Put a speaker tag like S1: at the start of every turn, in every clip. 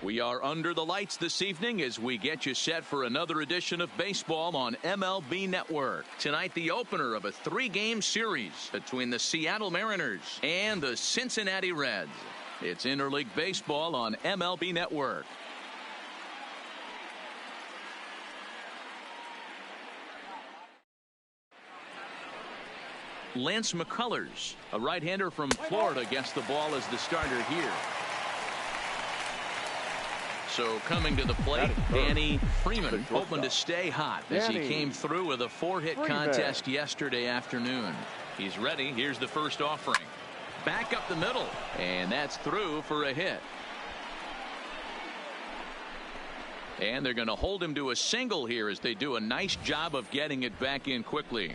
S1: We are under the lights this evening as we get you set for another edition of baseball on MLB Network. Tonight, the opener of a 3-game series between the Seattle Mariners and the Cincinnati Reds. It's interleague baseball on MLB Network. Lance McCullers, a right-hander from Florida, gets the ball as the starter here. So coming to the plate, Danny Freeman, hoping to stay hot as he came through with a 4-hit contest yesterday afternoon. He's ready. Here's the first offering. Back up the middle, and that's through for a hit. And they're going to hold him to a single here as they do a nice job of getting it back in quickly.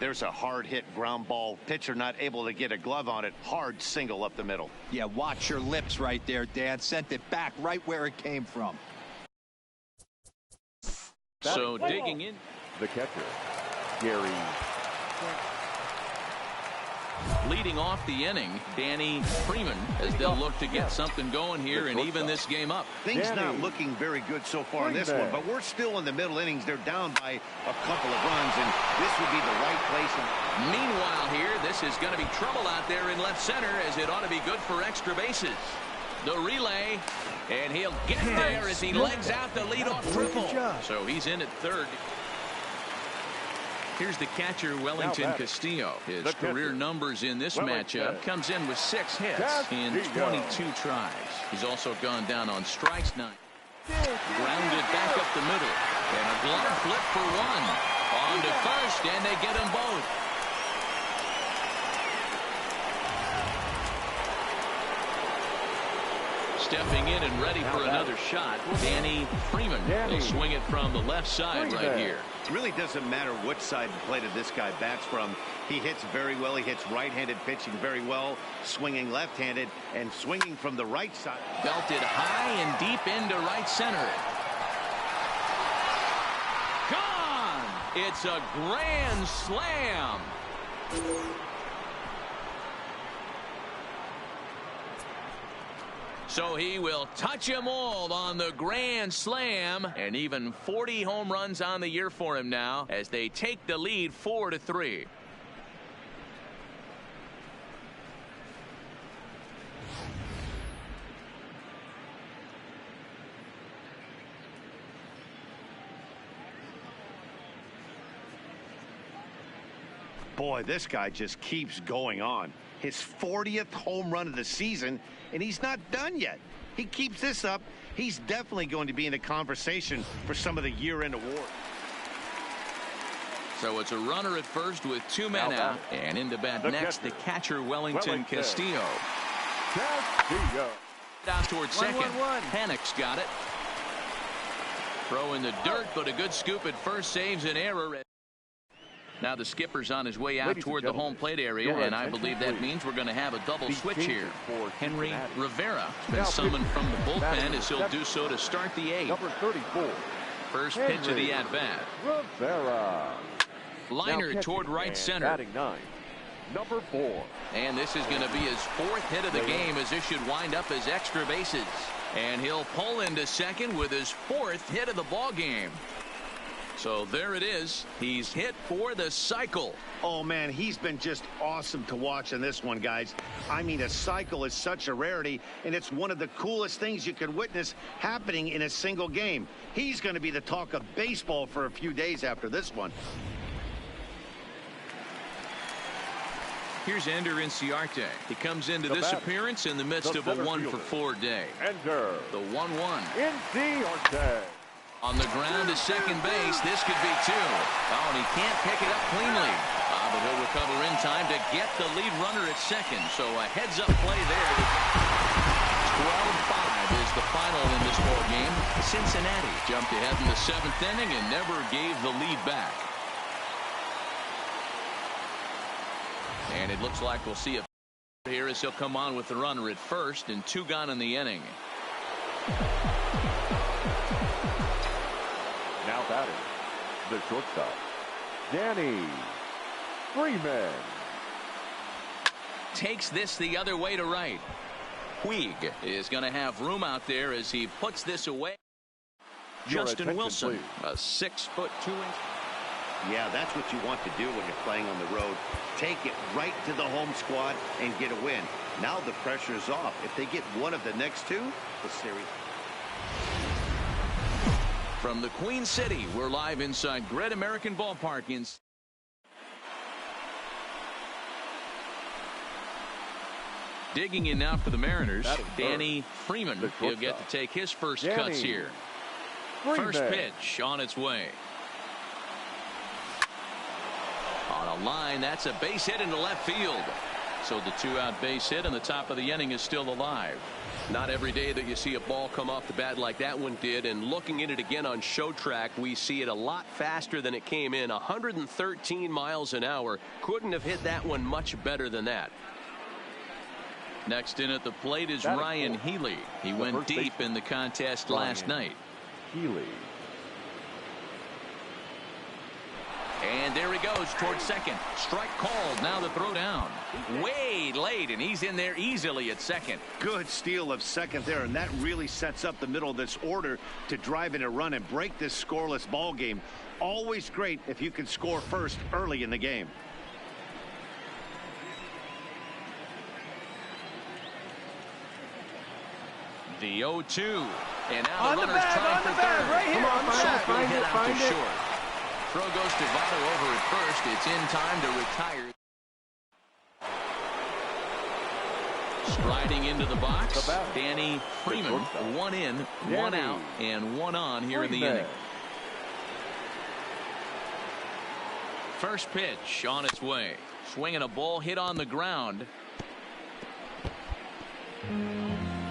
S2: There's a hard hit ground ball. Pitcher not able to get a glove on it. Hard single up the middle.
S3: Yeah, watch your lips right there, Dan. Sent it back right where it came from.
S1: So digging in.
S4: The catcher, Gary.
S1: Leading off the inning, Danny Freeman, as they'll look to get something going here and even this game up.
S2: Things not looking very good so far in this one, but we're still in the middle innings. They're down by a couple of runs, and this would be the right place.
S1: Meanwhile here, this is going to be trouble out there in left center, as it ought to be good for extra bases. The relay, and he'll get there as he legs out the leadoff triple. So he's in at third. Here's the catcher, Wellington Castillo. His career numbers in this matchup comes in with 6 hits in 22 tries. He's also gone down on strikes 9. Grounded back up the middle. And a glove flip for one. On to first, and they get them both. Stepping in and ready for another shot, Danny Freeman will swing it from the left side right here.
S2: It really doesn't matter which side of the plate this guy bats from. He hits very well. He hits right-handed pitching very well, swinging left-handed and swinging from the right side.
S1: Belted high and deep into right center. Gone! It's a grand slam. So he will touch them all on the grand slam, and even 40 home runs on the year for him now as they take the lead 4-3.
S2: Boy, this guy just keeps going on. His 40th home run of the season, and he's not done yet. He keeps this up, he's definitely going to be in the conversation for some of the year-end awards.
S1: So it's a runner at first with 2 men out, and into bat next, the catcher, Wellington Castillo. Out towards second. Panic's got it. Throw in the dirt, but a good scoop at first saves an error. Now the skipper's on his way out toward the home plate area, and I believe that means we're going to have a double switch here. Henry Rivera has been summoned from the bullpen as he'll do so to start the 8th.
S4: Number 34.
S1: First pitch of the at-bat.
S4: Rivera.
S1: Liner toward right center.
S4: Batting 9. Number 4.
S1: And this is going to be his 4th hit of the game, as this should wind up as extra bases. And he'll pull into second with his 4th hit of the ball game. So there it is. He's hit for the cycle.
S2: Oh, man, he's been just awesome to watch in this one, guys. I mean, a cycle is such a rarity, and it's one of the coolest things you can witness happening in a single game. He's going to be the talk of baseball for a few days after this one.
S1: Here's Ender Inciarte. He comes into this appearance in the midst of a 1-for-4 day.
S4: Ender.
S1: The 1-1.
S4: Inciarte.
S1: On the ground to second base. This could be 2. Oh, and he can't pick it up cleanly. But he'll recover in time to get the lead runner at second. So a heads-up play there. 12-5 is the final in this ball game. Cincinnati jumped ahead in the 7th inning and never gave the lead back. And it looks like we'll see a here as he'll come on with the runner at first, and 2 gone in the inning.
S4: Now batting, the shortstop, Danny Freeman.
S1: Takes this the other way to right. Puig is going to have room out there as he puts this away. Justin Wilson, a 6'2".
S2: Yeah, that's what you want to do when you're playing on the road. Take it right to the home squad and get a win. Now the pressure is off. If they get one of the next two, the series.
S1: From the Queen City, we're live inside Great American Ballpark in digging in now for the Mariners, Danny Freeman. He'll get to take his first cuts here. First pitch on its way. On a line, that's a base hit into left field. So the 2-out base hit and the top of the inning is still alive.
S5: Not every day that you see a ball come off the bat like that one did, and looking at it again on show track, we see it a lot faster than it came in. 113 miles an hour. Couldn't have hit that one much better than that.
S1: Next in at the plate is Ryan Healy. He went deep in the contest last night.
S4: Healy.
S1: And there he goes towards second. Strike called. Now the throw down. Way late, and he's in there easily at second.
S2: Good steal of second there, and that really sets up the middle of this order to drive in a run and break this scoreless ball game. Always great if you can score first early in the game.
S1: The 0-2. And now the runner's trying for third.
S6: Right here, on the back.
S1: Softly hit out to short. Throw goes to Votto over at first. It's in time to retire. Striding into the box, Danny Freeman. One in, one out, and one on here in the inning. First pitch on its way. Swinging a ball hit on the ground.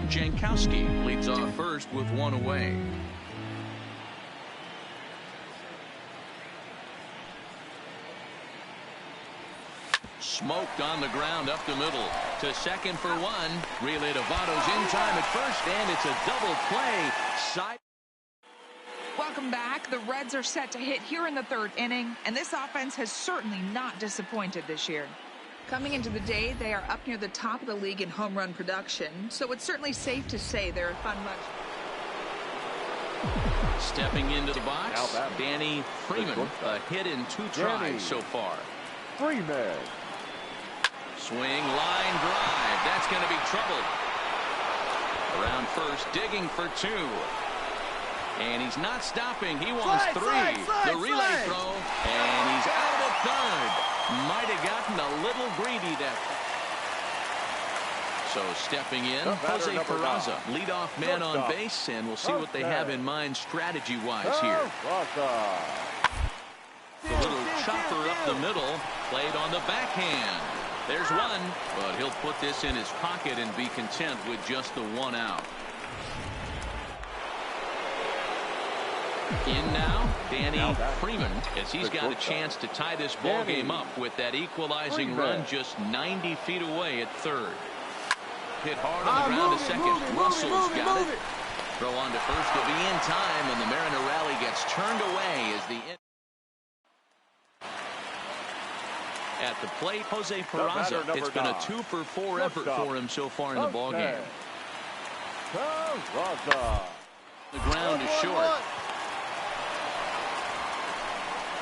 S1: Jankowski leads off first with one away. Smoked on the ground up the middle. To second for one. Relay to Votto's in time at first, and it's a double play. Side.
S7: Welcome back. The Reds are set to hit here in the third inning, and this offense has certainly not disappointed this year. Coming into the day, they are up near the top of the league in home run production, so it's certainly safe to say they're a fun bunch.
S1: Stepping into the box, Danny Freeman. A hit in 2 tries so far.
S4: Freeman.
S1: Swing, line drive. That's going to be trouble. Around first, digging for 2. And he's not stopping. He wants 3. The relay throw, and he's out at third. Might have gotten a little greedy there. So stepping in, Jose Peraza, leadoff man on base, and we'll see what they have in mind strategy-wise here. The little chopper up the middle, played on the backhand. There's one, but he'll put this in his pocket and be content with just the 1 out. In now, Danny Freeman, as he's got a chance to tie this ball game up with that equalizing run just 90 feet away at third. Hit hard on the ground to second. Russell's got it. Throw on to first. He'll be in time, and the Mariner rally gets turned away as the at the plate, Jose Peraza. It's been a 2-for-4 effort for him so far in the ball game. The ground is short.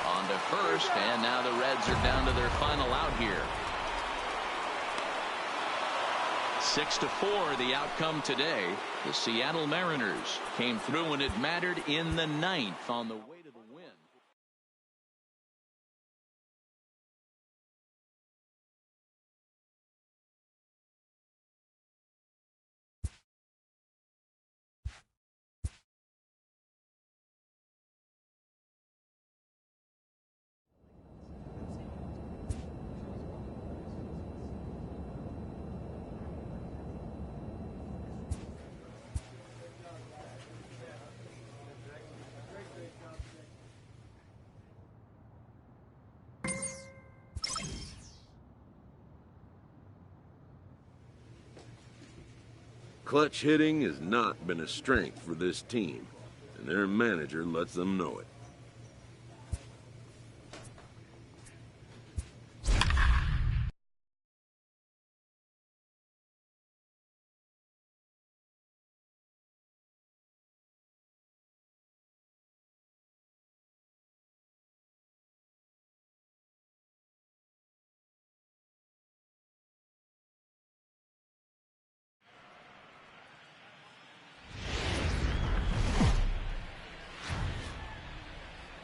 S1: On to first, and now the Reds are down to their final out here. 6-4 the outcome today. The Seattle Mariners came through when it mattered in the 9th on the way.
S8: Clutch hitting has not been a strength for this team, and their manager lets them know it.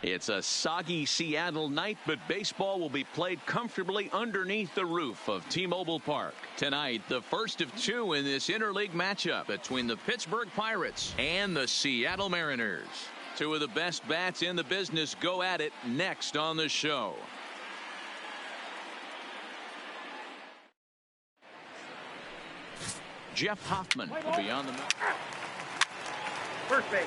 S1: It's a soggy Seattle night, but baseball will be played comfortably underneath the roof of T-Mobile Park. Tonight, the first of two in this interleague matchup between the Pittsburgh Pirates and the Seattle Mariners. Two of the best bats in the business go at it next on the show. Jeff Hoffman will be on the mound.
S4: First base.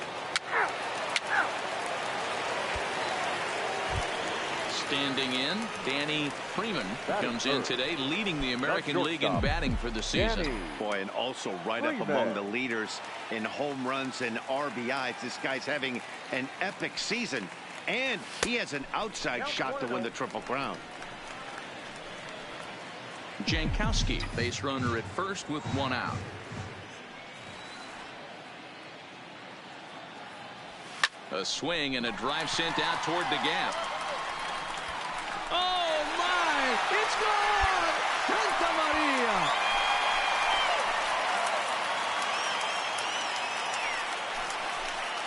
S1: Standing in, Danny Freeman comes in today, leading the American League in batting for the season.
S2: Boy, and also right up among the leaders in home runs and RBIs. This guy's having an epic season, and he has an outside shot to win the Triple Crown.
S1: Jankowski, base runner at first with one out. A swing and a drive sent out toward the gap. Oh my! It's gone! Santa Maria!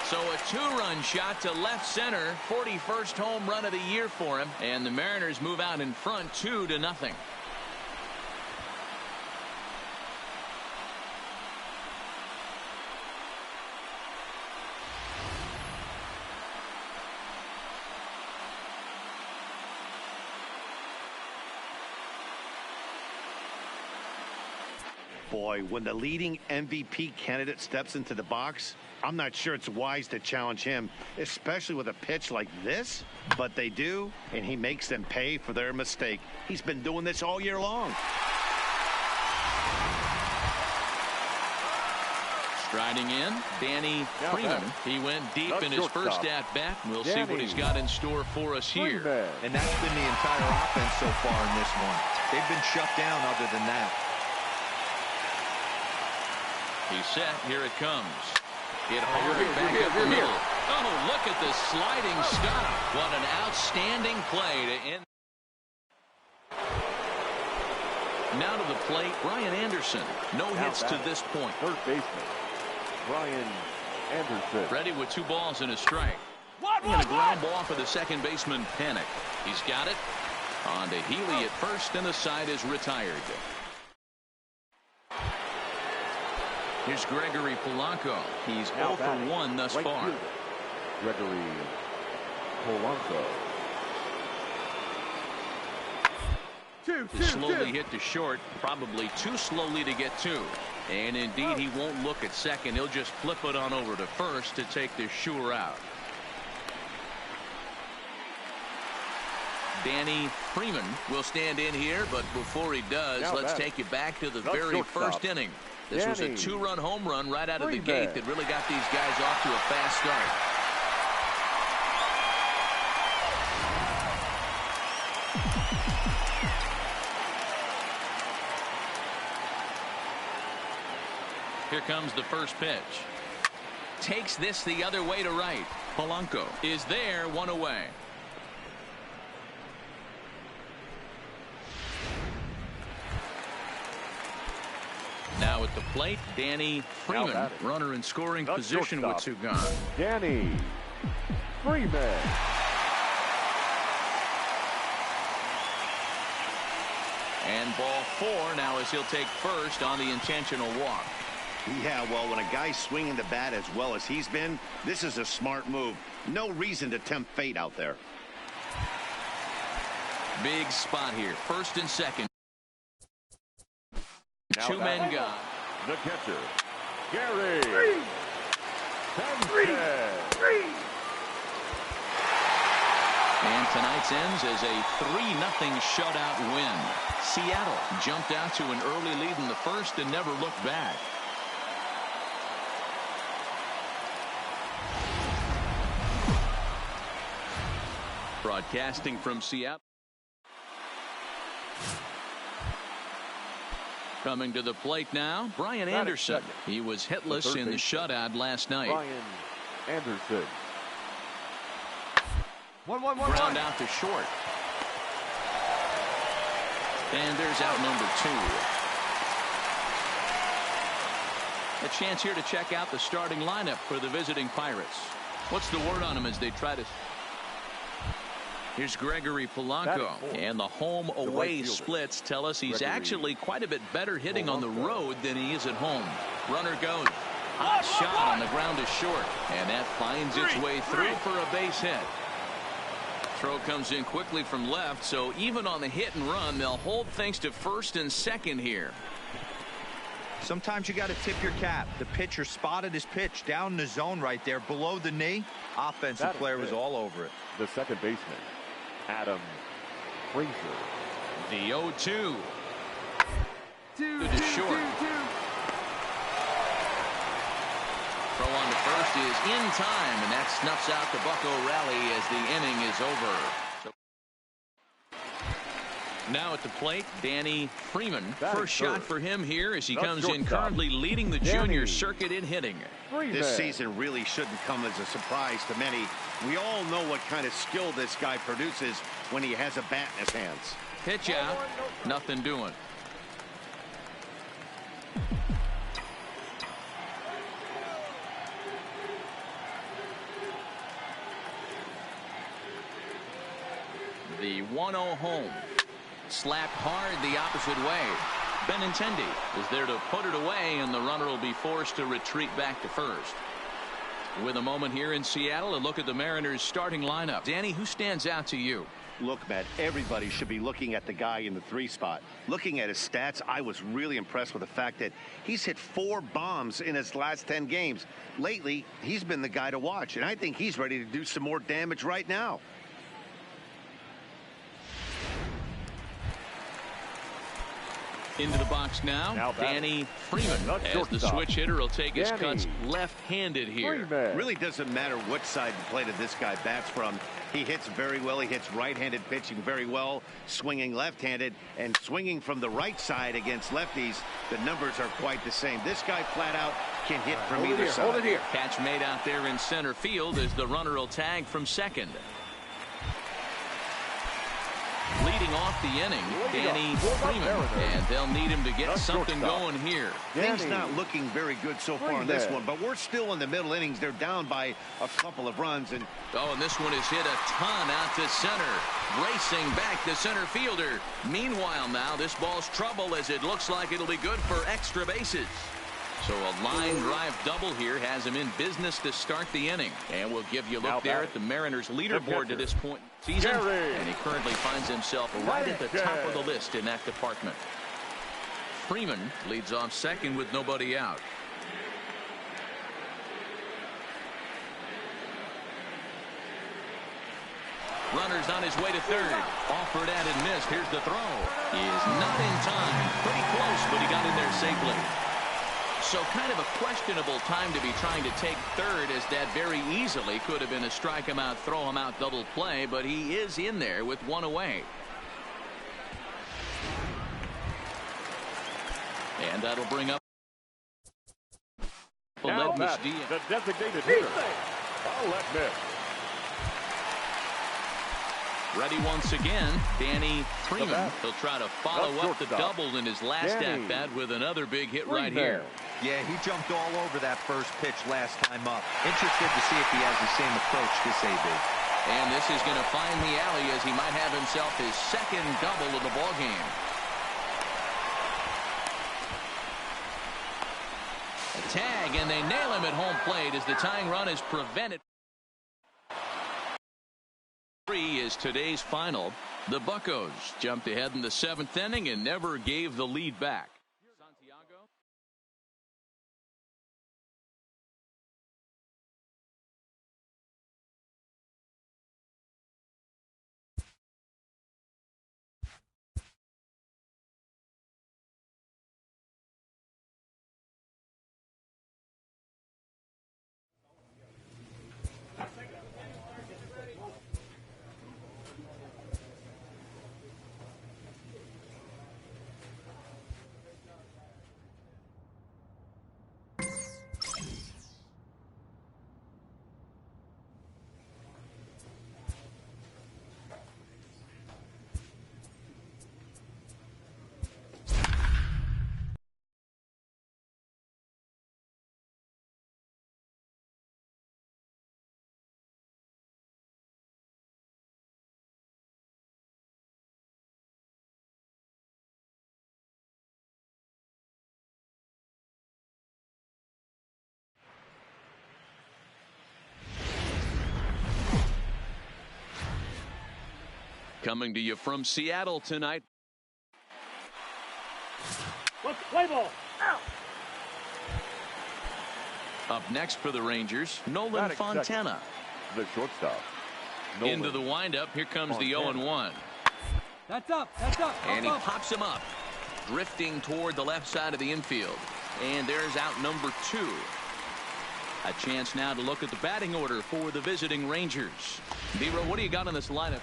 S1: So a two-run shot to left center, 41st home run of the year for him, and the Mariners move out in front 2-0.
S2: Boy, when the leading MVP candidate steps into the box, I'm not sure it's wise to challenge him, especially with a pitch like this. But they do, and he makes them pay for their mistake. He's been doing this all year long.
S1: Striding in, Danny Freeman. He went deep in his first at-bat. We'll see what he's got in store for us here.
S3: And that's been the entire offense so far in this one. They've been shut down other than that.
S1: He's set. Here it comes. Hit hard back up the middle. Oh, look at the sliding stop. What an outstanding play to end. Now to the plate, Brian Anderson. No hits to this point.
S4: Third baseman, Brian Anderson.
S1: Ready with 2 balls and a strike. And a ground ball for the second baseman, Panic. He's got it. On to Healy at first, and the side is retired. Here's Gregory Polanco. He's 0 for 1 thus far.
S4: Gregory Polanco.
S1: Slowly hit to short, probably too slowly to get to. And indeed, he won't look at second. He'll just flip it on over to first to take the sure out. Danny Freeman will stand in here, but before he does, let's take you back to the very first inning. This was a 2-run home run right out of the gate that really got these guys off to a fast start. Here comes the first pitch. Takes this the other way to right. Polanco is there, 1 away. Now at the plate, Danny Freeman, runner in scoring position with 2 gone.
S4: Danny Freeman.
S1: And ball 4 now as he'll take first on the intentional walk.
S2: Yeah, well, when a guy's swinging the bat as well as he's been, this is a smart move. No reason to tempt fate out there.
S1: Big spot here, first and second. 2 men gone.
S4: The catcher, Gary.
S1: And tonight's ends as a 3-0 shutout win. Seattle jumped out to an early lead in the first and never looked back. Broadcasting from Seattle. Coming to the plate now, Brian Anderson. He was hitless in the shutout last night.
S4: Brian Anderson.
S3: 1-1-1.
S1: Ground out to short. And there's out number 2. A chance here to check out the starting lineup for the visiting Pirates. What's the word on them as they try to... Here's Gregory Polanco. And the home-away splits tell us he's actually quite a bit better hitting on the road than he is at home. Runner goes. Hot shot on the ground is short. And that finds its way through for a base hit. Throw comes in quickly from left, so even on the hit and run, they'll hold things to first and second here.
S3: Sometimes you got to tip your cap. The pitcher spotted his pitch down in the zone right there below the knee. Offensive player was all over it.
S4: The second baseman, Adam Frazier.
S1: The 0-2. To short. Throw on to first is in time, and that snuffs out the Bucco rally as the inning is over. Now at the plate, Danny Freeman. First shot for him here as he comes in currently leading the junior circuit in hitting.
S2: This season really shouldn't come as a surprise to many. We all know what kind of skill this guy produces when he has a bat in his hands.
S1: Pitch out, nothing doing. The 1-0 home. Slapped hard the opposite way. Benintendi is there to put it away, and the runner will be forced to retreat back to first. With a moment here in Seattle, a look at the Mariners starting lineup. Danny, who stands out to you?
S2: Look, Matt, everybody should be looking at the guy in the 3 spot. Looking at his stats, I was really impressed with the fact that he's hit 4 bombs in his last 10 games. Lately, he's been the guy to watch, and I think he's ready to do some more damage right now.
S1: Into the box now Danny Freeman, as the switch hitter will take his cuts left-handed here.
S2: Really doesn't matter what side the plate of this guy bats from. He hits very well. He hits right-handed pitching very well, swinging left-handed, and swinging from the right side against lefties. The numbers are quite the same. This guy flat out can hit from either side.
S1: Hold it here. Catch made out there in center field as the runner will tag from second. Leading off the inning, Danny Freeman, and they'll need him to get something going here.
S2: Things not looking very good so far in this one, but we're still in the middle innings. They're down by a couple of runs. And
S1: this one is hit a ton out to center. Racing back the center fielder. Meanwhile now, this ball's trouble as it looks like it'll be good for extra bases. So a line drive double here has him in business to start the inning. And we'll give you a look there at the Mariners leaderboard to this point in the season. And he currently finds himself right at the top of the list in that department. Freeman leads off second with nobody out. Runner's on his way to third. Offered at and missed. Here's the throw. He is not in time. Pretty close, but he got in there safely. So kind of a questionable time to be trying to take third, as that very easily could have been a strike him out, throw him out double play, but he is in there with one away. And that'll bring up
S4: now Matt, the designated hitter. I'll let miss.
S1: Ready once again, Danny Freeman. He'll try to follow up the double in his last at-bat with another big hit right here.
S3: Yeah, he jumped all over that first pitch last time up. Interested to see if he has the same approach this AB.
S1: And this is going to find the alley as he might have himself his second double of the ballgame. A tag, and they nail him at home plate as the tying run is prevented. 3 is today's final. The Buccos jumped ahead in the 7th inning and never gave the lead back. Coming to you from Seattle tonight.
S4: Let's play ball. Out.
S1: Up next for the Rangers, Nolan Fontana.
S4: The shortstop.
S1: Into the windup. Here comes the 0-1.
S6: That's up. That's up.
S1: And he pops him up, drifting toward the left side of the infield. And there's out number 2. A chance now to look at the batting order for the visiting Rangers. B-Row, what do you got in this lineup?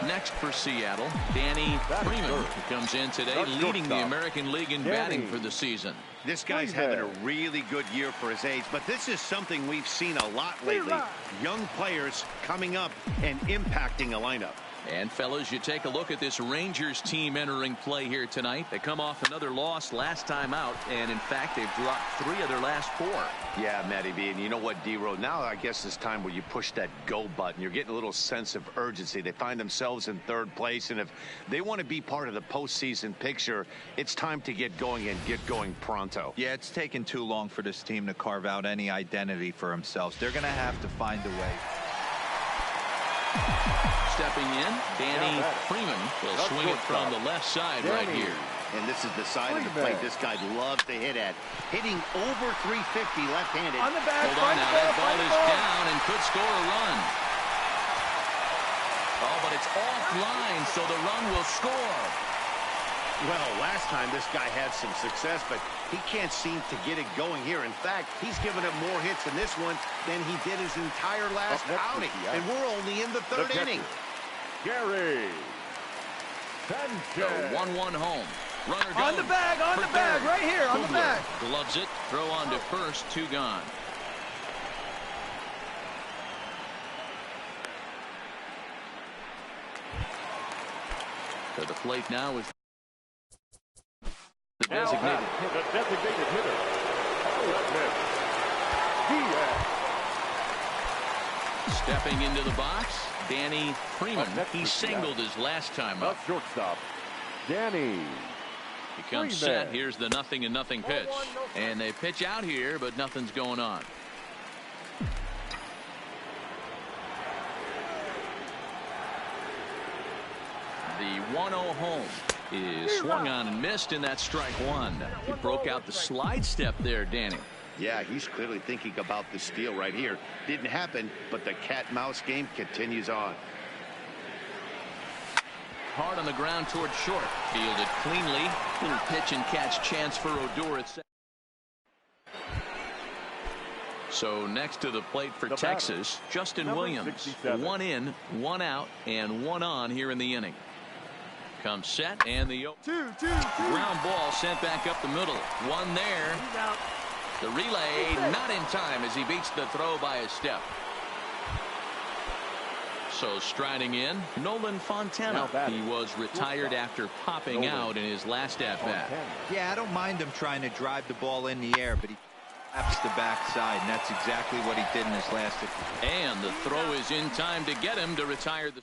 S1: Next for Seattle, Danny Freeman, who comes in today leading the American League in batting for the season.
S2: This guy's having a really good year for his age, but this is something we've seen a lot lately. Young players coming up and impacting a lineup.
S1: And fellas, you take a look at this Rangers team entering play here tonight. They come off another loss last time out, and in fact they've dropped 3 of their last 4.
S2: Yeah, Matty B, and you know what, D-Row, now I guess it's time where you push that go button. You're getting a little sense of urgency. They find themselves in 3rd place, and if they want to be part of the postseason picture, it's time to get going and get going pronto.
S3: Yeah, it's taken too long for this team to carve out any identity for themselves. They're going to have to find a way.
S1: Stepping in, Danny Freeman will swing it from the left side right here.
S2: And this is the side of the plate this guy loves to hit at. Hitting over 350 left-handed.
S6: On the back.
S1: Hold on now, that ball is down and could score a run. Oh, but it's offline, so the run will score.
S2: Well, last time this guy had some success, but he can't seem to get it going here. In fact, he's given up more hits in this one than he did his entire last outing. And we're only in the 3rd inning.
S4: Gary
S1: The 1-1 home. Runner goes.
S6: On the bag, right here, on the bag.
S1: Gloves it, throw on to first, 2 gone. To the plate now is the designated
S4: hitter.
S1: Stepping into the box, Danny Freeman. He singled his last time up.
S4: Shortstop, Danny.
S1: He comes set. Here's the 0-0 pitch. And they pitch out here, but nothing's going on. The 1-0 home is swung on and missed, and that's strike 1. He broke out the slide step there, Danny.
S2: Yeah, he's clearly thinking about the steal right here. Didn't happen, but the cat-mouse game continues on.
S1: Hard on the ground toward short. Fielded cleanly. Little pitch and catch chance for Odor at second. So next to the plate for Texas, Justin Williams. 1 in, 1 out, and 1 on here in the inning. Comes set, and the
S6: 2-2.
S1: ground ball sent back up the middle. 1 there. The relay not in time as he beats the throw by a step. So striding in, Nolan Fontana. He was retired after popping out in his last at-bat.
S3: Yeah, I don't mind him trying to drive the ball in the air, but he taps the backside, and that's exactly what he did in his last at-bat.
S1: And the throw is in time to get him to retire the.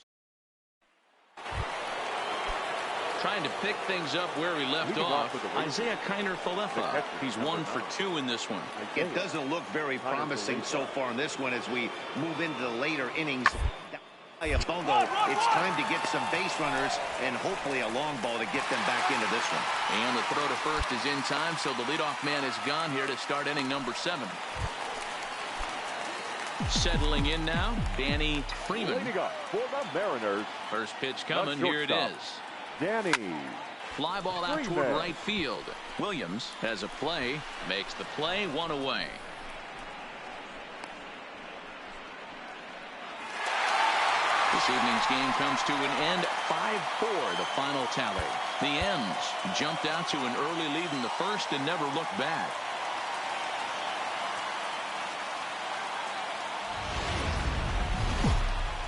S1: Trying to pick things up where he left off, Isaiah Kiner-Falefa. He's 1 for 2 in this one.
S2: It doesn't look very promising so far in this one as we move into the later innings. It's time to get some base runners and hopefully a long ball to get them back into this one.
S1: And the throw to first is in time, so the leadoff man is gone here to start inning number 7. Settling in now, Danny Freeman.
S4: For the Mariners.
S1: First pitch coming, here it is.
S4: Danny.
S1: Fly ball out toward right field. Williams has a play, makes the play, 1 away. This evening's game comes to an end, 5-4, the final tally. The M's jumped out to an early lead in the first and never looked back.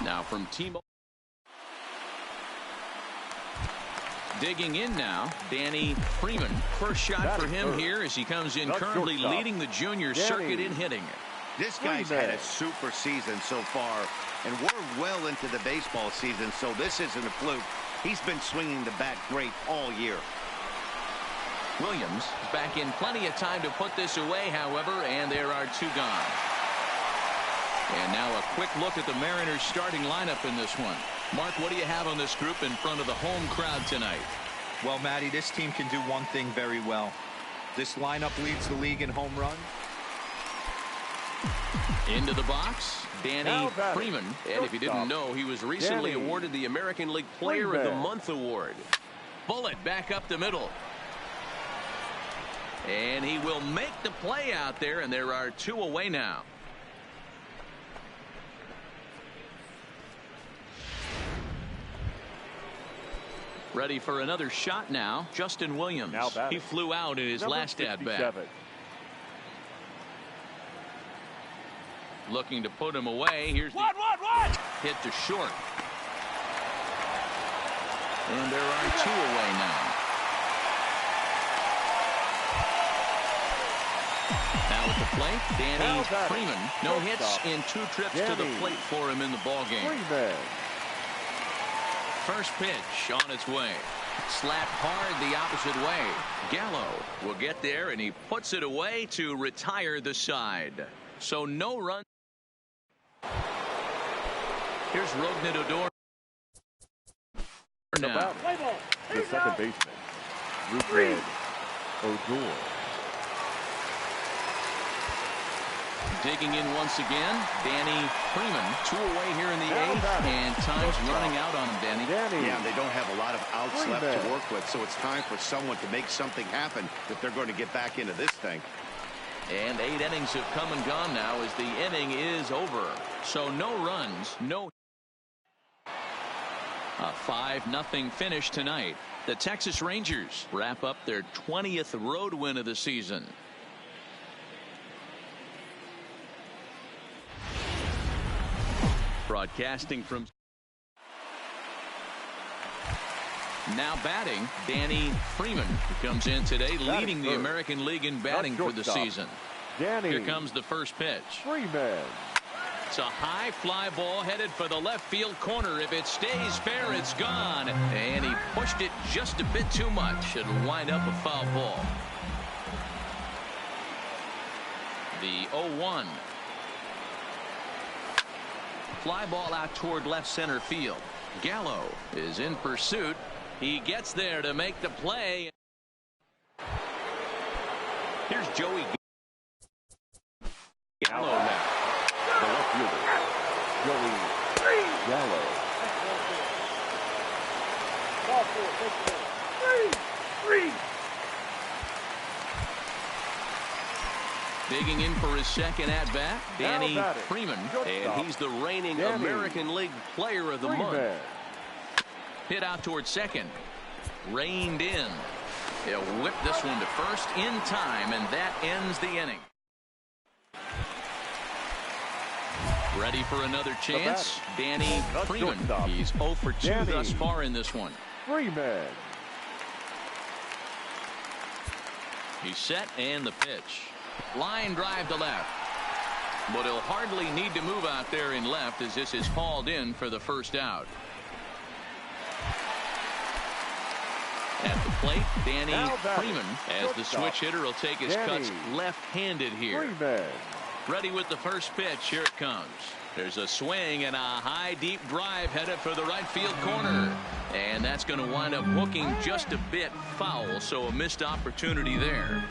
S1: Now from T-Mobile. Digging in now, Danny Freeman. First shot for him here as he comes in currently leading the junior circuit in hitting.
S2: This guy's had a super season so far, and we're well into the baseball season, so this isn't a fluke. He's been swinging the bat great all year.
S1: Williams back in plenty of time to put this away, however, and there are 2 gone. And now a quick look at the Mariners starting lineup in this one. Mark, what do you have on this group in front of the home crowd tonight?
S3: Well, Matty, this team can do one thing very well. This lineup leads the league in home runs.
S1: Into the box, Danny Freeman. And if you didn't know, he was recently awarded the American League Player of the Month award. Bullet back up the middle. And he will make the play out there, and there are 2 away now. Ready for another shot now, Justin Williams. He flew out in his last at-bat. Looking to put him away. Here's the hit to short. And there are 2 away now. Now at the plate, Danny Freeman. No hits in 2 trips to the plate for him in the ballgame. First pitch on its way. Slapped hard the opposite way. Gallo will get there, and he puts it away to retire the side. So no run. Here's Rougned Odor. Now.
S4: The second baseman, Rougned Odor.
S1: Digging in once again, Danny Freeman. 2 away here in the 8th, and time's running out on him, Danny.
S2: Yeah, they don't have a lot of outs left to work with, so it's time for someone to make something happen if they're going to get back into this thing.
S1: And 8 innings have come and gone now as the inning is over. So no runs, no. A 5-0 finish tonight. The Texas Rangers wrap up their 20th road win of the season. Broadcasting from now batting, Danny Freeman, who comes in today leading the American League in batting for the season. Here comes the first pitch.
S4: Freeman.
S1: It's a high fly ball headed for the left field corner. If it stays fair, it's gone. And he pushed it just a bit too much. It'll wind up a foul ball. The 0-1. Fly ball out toward left center field. Gallo is in pursuit. He gets there to make the play. Here's Joey Gallo now.
S4: The left fielder, Joey Gallo.
S1: Digging in for his second at-bat, Danny Freeman. And he's the reigning American League Player of the Month. Hit out towards second. Reined in. He'll whip this one to first in time, and that ends the inning. Ready for another chance, Danny Freeman. He's 0 for 2 thus far in this one.
S4: Freeman.
S1: He's set, and the pitch. Line drive to left. But he'll hardly need to move out there in left as this is hauled in for the first out. At the plate, Danny Freeman, as the switch hitter will take his cuts left-handed here. Ready with the first pitch. Here it comes. There's a swing and a high deep drive headed for the right field corner. And that's going to wind up hooking just a bit foul, so a missed opportunity there.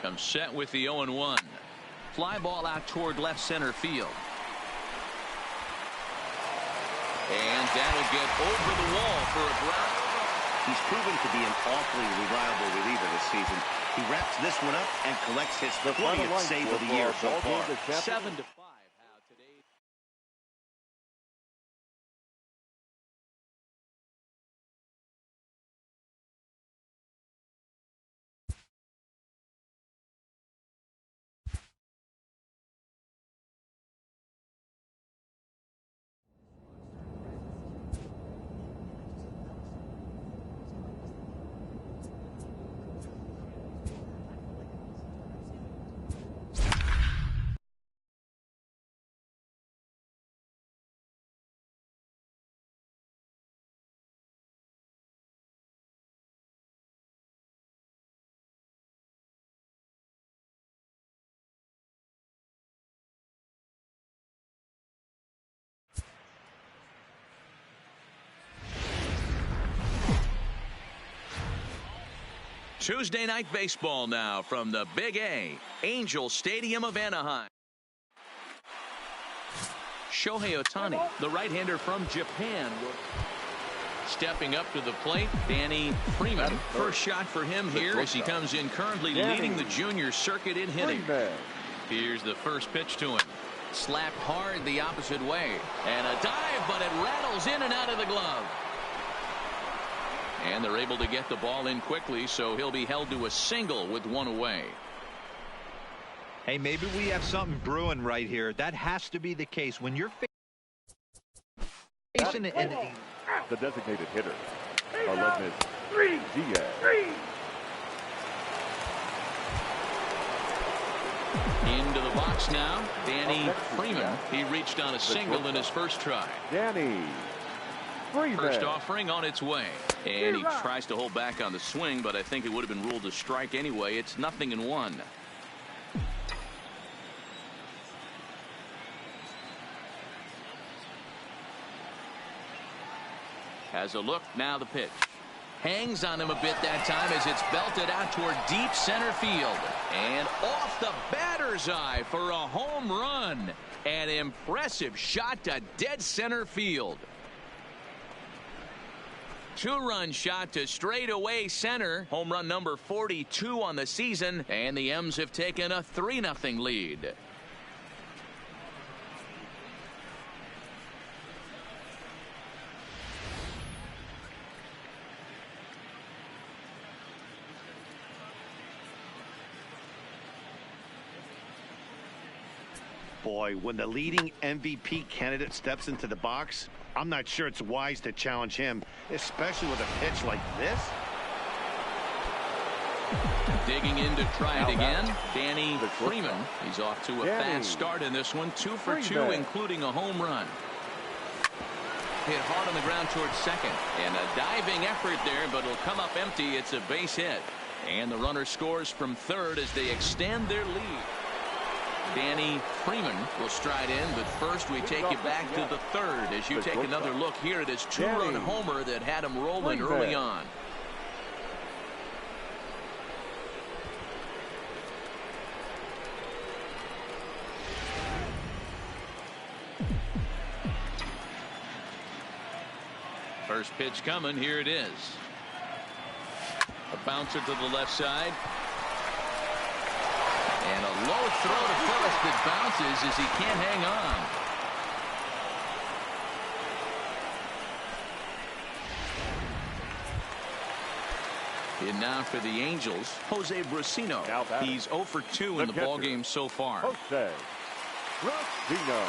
S1: Comes set with the 0-1. Fly ball out toward left center field. And that'll get over the wall for a ground.
S2: He's proven to be an awfully reliable reliever this season. He wraps this one up and collects his 40th save of the year so far.
S1: 7-5. Tuesday night baseball now from the Big A, Angel Stadium of Anaheim. Shohei Ohtani, the right-hander from Japan. Stepping up to the plate, Danny Freeman. First shot for him here as he comes in currently leading the junior circuit in hitting. Here's the first pitch to him. Slapped hard the opposite way. And a dive, but it rattles in and out of the glove. And they're able to get the ball in quickly, so he'll be held to a single with one away.
S3: Hey, maybe we have something brewing right here. That has to be the case. When you're facing
S4: the designated hitter, 11 is Diaz.
S1: Into the box now, Danny Freeman. He reached on a single in his first try.
S4: Danny Freeman.
S1: First offering on its way. And he tries to hold back on the swing, but I think it would have been ruled a strike anyway. It's 0-1. Has a look, now the pitch. Hangs on him a bit that time as it's belted out toward deep center field. And off the batter's eye for a home run. An impressive shot to dead center field. Two-run shot to straightaway center. Home run number 42 on the season. And the M's have taken a 3-0 lead.
S2: Boy, when the leading MVP candidate steps into the box, I'm not sure it's wise to challenge him, especially with a pitch like this.
S1: Digging in to try it again, Danny Freeman. He's off to a fast start in this one. 2 for 2, including a home run. Hit hard on the ground towards second. And a diving effort there, but it'll come up empty. It's a base hit. And the runner scores from third as they extend their lead. Danny Freeman will stride in, but first we take you back to the third as you take another look here at his two-run homer that had him rolling early on. First pitch coming, here it is. A bouncer to the left side. And a low throw to first that bounces as he can't hang on. And now for the Angels, Jose Brusino. He's 0 for 2 in the ballgame so far.
S4: Jose Brusino.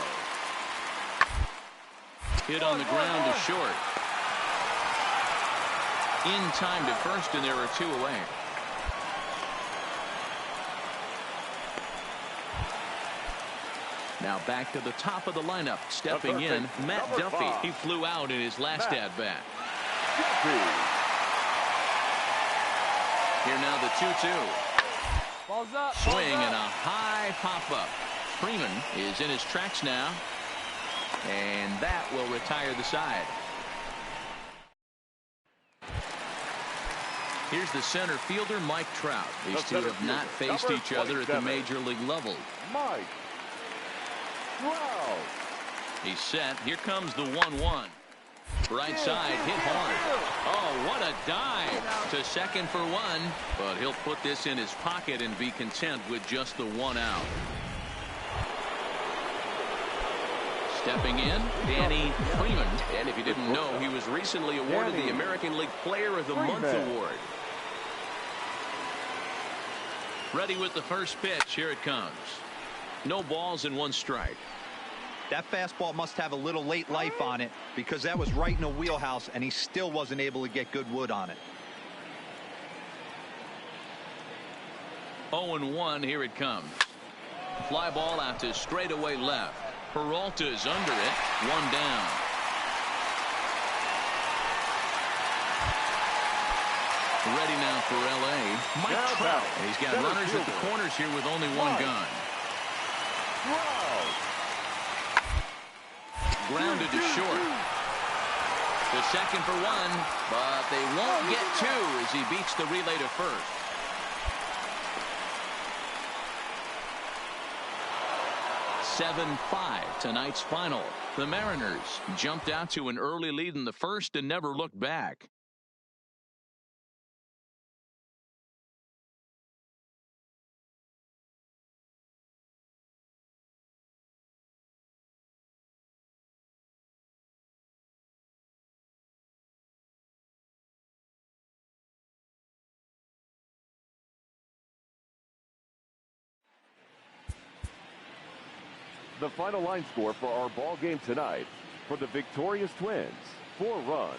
S1: Hit on the ground to short. In time to first, and there are 2 away. Now back to the top of the lineup. Stepping in, Matt Duffy. He flew out in his last at-bat. Here now the 2-2.
S6: Balls up.
S1: Swing and a high pop-up. Freeman is in his tracks now. And that will retire the side. Here's the center fielder, Mike Trout. These two have not faced each other at the major league level.
S4: Mike. Wow.
S1: He's set. Here comes the 1-1. Right side, hit hard. Oh, what a dive to second for 1. But he'll put this in his pocket and be content with just the 1 out. Stepping in, Danny Freeman. And if you didn't know, he was recently awarded the American League Player of the Month award. Ready with the first pitch. Here it comes. No balls and 1 strike.
S3: That fastball must have a little late life on it because that was right in the wheelhouse and he still wasn't able to get good wood on it.
S1: 0-1. Here it comes. Fly ball out to straightaway left. Peralta's under it. 1 down. Ready now for L.A. Mike Trout. And he's got runners at the corners here with only 1 gun. Grounded to short. To second for 1, but they won't get 2 as he beats the relay to first. 7-5 tonight's final. The Mariners jumped out to an early lead in the first and never looked back.
S4: The final line score for our ball game tonight for the victorious Twins: 4 runs.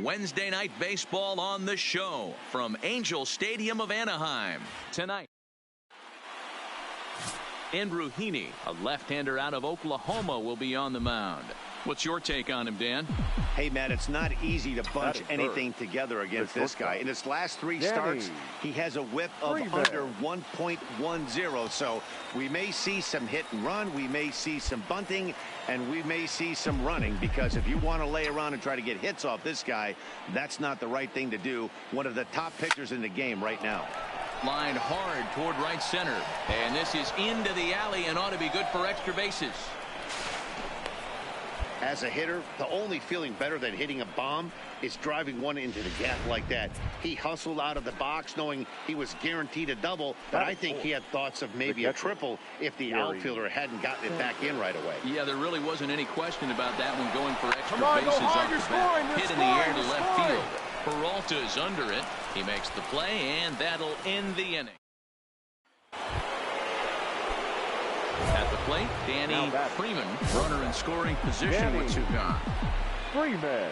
S1: Wednesday night baseball on the show from Angel Stadium of Anaheim tonight. Andrew Heaney, a left-hander out of Oklahoma, will be on the mound. What's your take on him, Dan?
S2: Hey, Matt, it's not easy to bunch anything together against this guy. In his last 3 starts, he has a whip of under 1.10. So we may see some hit and run. We may see some bunting, and we may see some running, because if you want to lay around and try to get hits off this guy, that's not the right thing to do. One of the top pitchers in the game right now.
S1: Lined hard toward right center. And this is into the alley and ought to be good for extra bases.
S2: As a hitter, the only feeling better than hitting a bomb is driving one into the gap like that. He hustled out of the box knowing he was guaranteed a double, but I think he had thoughts of maybe a triple if the outfielder hadn't gotten it back in right away.
S1: Yeah, there really wasn't any question about that one, going for extra bases off the bat. Hit in the air to left field. Peralta is under it. He makes the play, and that'll end the inning. At the plate, Danny Freeman, runner in scoring position with 2 gone.
S4: Freeman.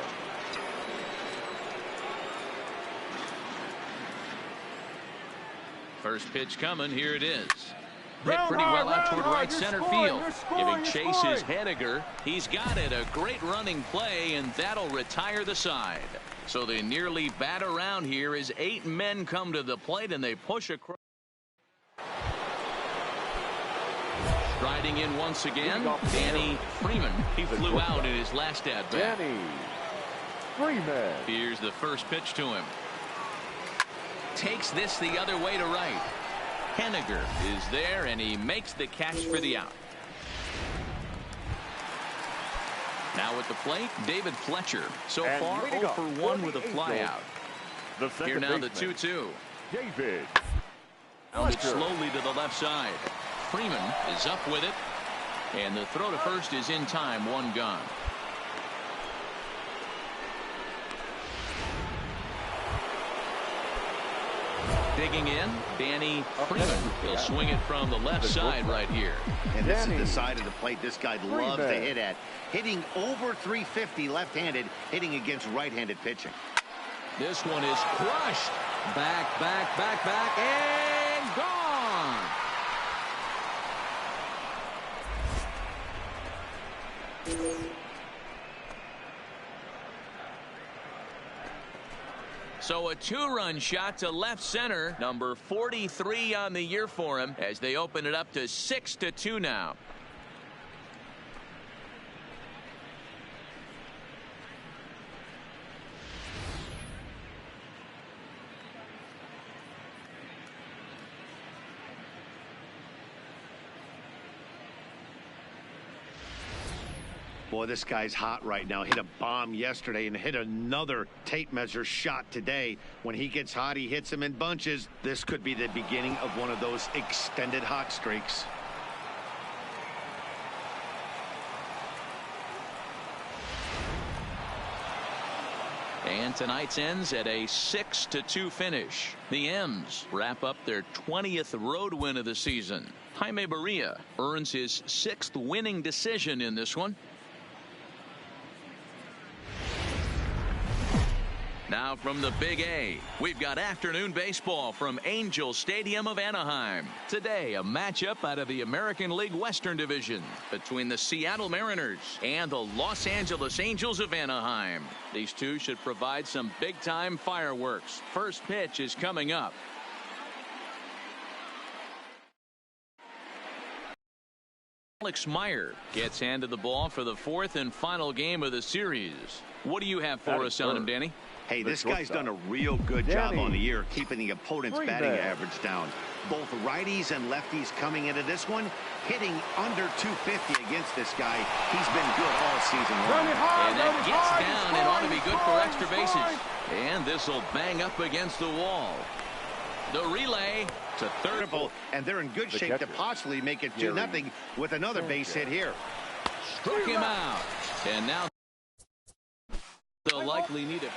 S1: First pitch coming. Here it is. Hit pretty well out toward right center field. Giving chase is Henniger. He's got it. A great running play, and that'll retire the side. So they nearly bat around here as 8 men come to the plate, and they push across. Striding in once again, Danny Freeman. He flew out in his last at-bat.
S4: Danny Freeman.
S1: Here's the first pitch to him. Takes this the other way to right. Henniger is there, and he makes the catch for the out. Now at the plate, David Fletcher. So far, 0 for 1 with a flyout. Here now the 2-2.
S4: David.
S1: Grounded slowly to the left side. Freeman is up with it, and the throw to first is in time. 1 gone. Digging in, Danny Freeman. He'll swing it from the left side right here.
S2: And this is the side of the plate this guy loves to hit at. Hitting over 350 left-handed, hitting against right-handed pitching.
S1: This one is crushed. Back, and gone. So a 2-run shot to left center. Number 43 on the year for him as they open it up to 6-2 now.
S2: Boy, this guy's hot right now. Hit a bomb yesterday and hit another tape measure shot today. When he gets hot, he hits them in bunches. This could be the beginning of one of those extended hot streaks.
S1: And tonight's ends at a 6-2 finish. The M's wrap up their 20th road win of the season. Jaime Barria earns his 6th winning decision in this one. Now from the Big A, we've got afternoon baseball from Angel Stadium of Anaheim. Today, a matchup out of the American League Western Division between the Seattle Mariners and the Los Angeles Angels of Anaheim. These two should provide some big-time fireworks. First pitch is coming up. Alex Meyer gets handed the ball for the 4th and final game of the series. What do you have for us on him, Danny?
S2: Hey, this guy's done a real good job on the year keeping the opponent's batting average down. Both righties and lefties coming into this one, hitting under 250 against this guy. He's been good all season long.
S1: And that gets down and ought to be good for extra bases. And this will bang up against the wall. The relay to third.
S2: And they're in good shape to possibly make it 2-0 with another base hit here.
S1: Struck him out. And now they'll likely need it.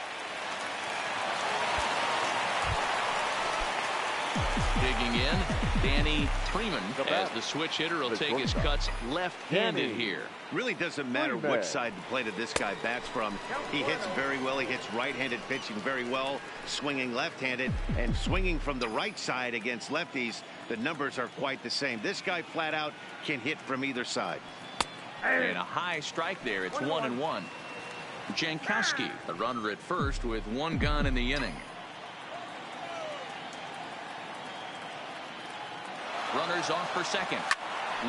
S1: Digging in, Danny Freeman, as the switch hitter will take his cuts left-handed here.
S2: Really doesn't matter which side of the plate this guy bats from. He hits very well. He hits right-handed pitching very well, swinging left-handed, and swinging from the right side against lefties. The numbers are quite the same. This guy flat out can hit from either side.
S1: And a high strike there. It's 1-1. Jankowski, a runner at first with one gone in the inning. Runners off for second.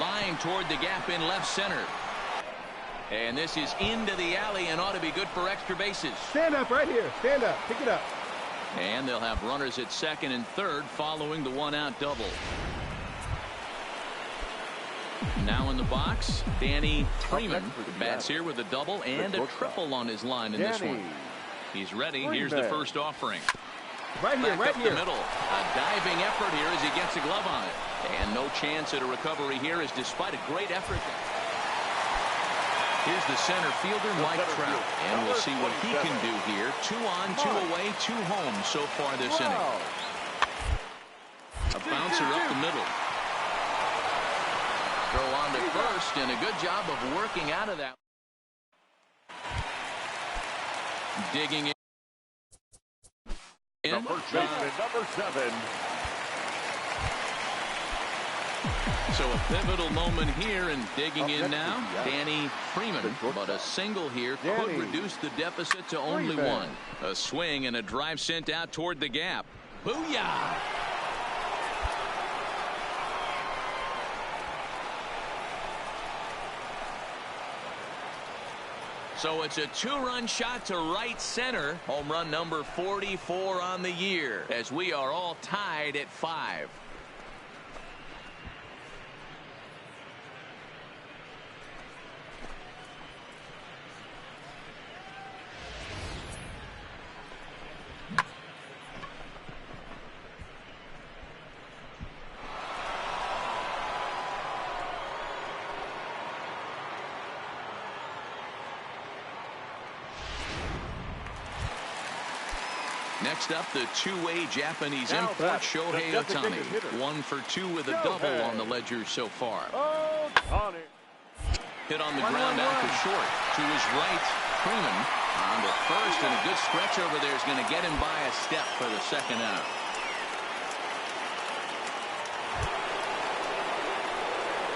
S1: Line toward the gap in left center. And this is into the alley and ought to be good for extra bases.
S6: Stand up right here. Stand up. Pick it up.
S1: And they'll have runners at second and third following the one-out double. Now in the box, Danny Freeman bats here with a double and a triple on his line in this one. He's ready. Here's the first offering.
S6: Right here, right here.
S1: The middle. A diving effort here as he gets a glove on it. And no chance at a recovery here as despite a great effort. Here's the center fielder, Mike Trout. And we'll see what he can do here. 2 on, 2 away, 2 home so far this inning. A bouncer up the middle. Throw on to first, and a good job of working out of that. Digging in.
S4: Number 7.
S1: So a pivotal moment here, and digging in now, Danny Freeman. But a single here could reduce the deficit to only 1. A swing and a drive sent out toward the gap. Booyah! So it's a 2-run shot to right center. Home run number 44 on the year, as we are all tied at 5. Next up, the two-way Japanese import, Shohei Ohtani. 1 for 2 with a double on the ledger so far. Hit on the ground out to short. To his right, Freeman on to first, and a good stretch over there is going to get him by a step for the second out.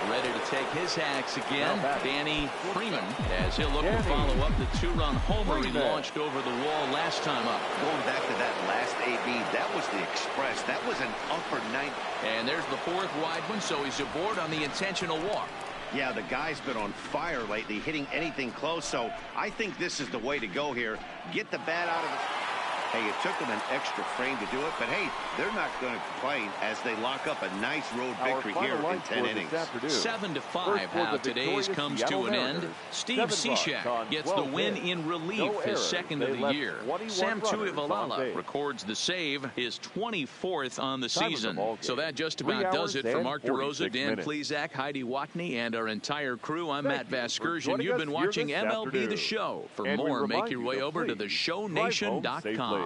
S1: Ready to take his hacks again, Danny Freeman, as he'll look to follow up the 2-run homer he launched over the wall last time up.
S2: Going back to that last AB, that was the express. That was an upper 90.
S1: And there's the 4th wide one, so he's aboard on the intentional walk.
S2: Yeah, the guy's been on fire lately, hitting anything close, so I think this is the way to go here. Get the bat out of it. Hey, it took them an extra frame to do it, but hey, they're not going to complain as they lock up a nice road victory here in 10 innings.
S1: 7-5 how today's comes to an end. Steve Cishek gets the win in relief, his 2nd of the year. Sam Tuivalala records the save, his 24th on the season. So that just about does it for Mark DeRosa, Dan Plesac, Heidi Watney, and our entire crew. I'm Matt Vasgersian. You've been watching MLB The Show. For more, make your way over to theshownation.com.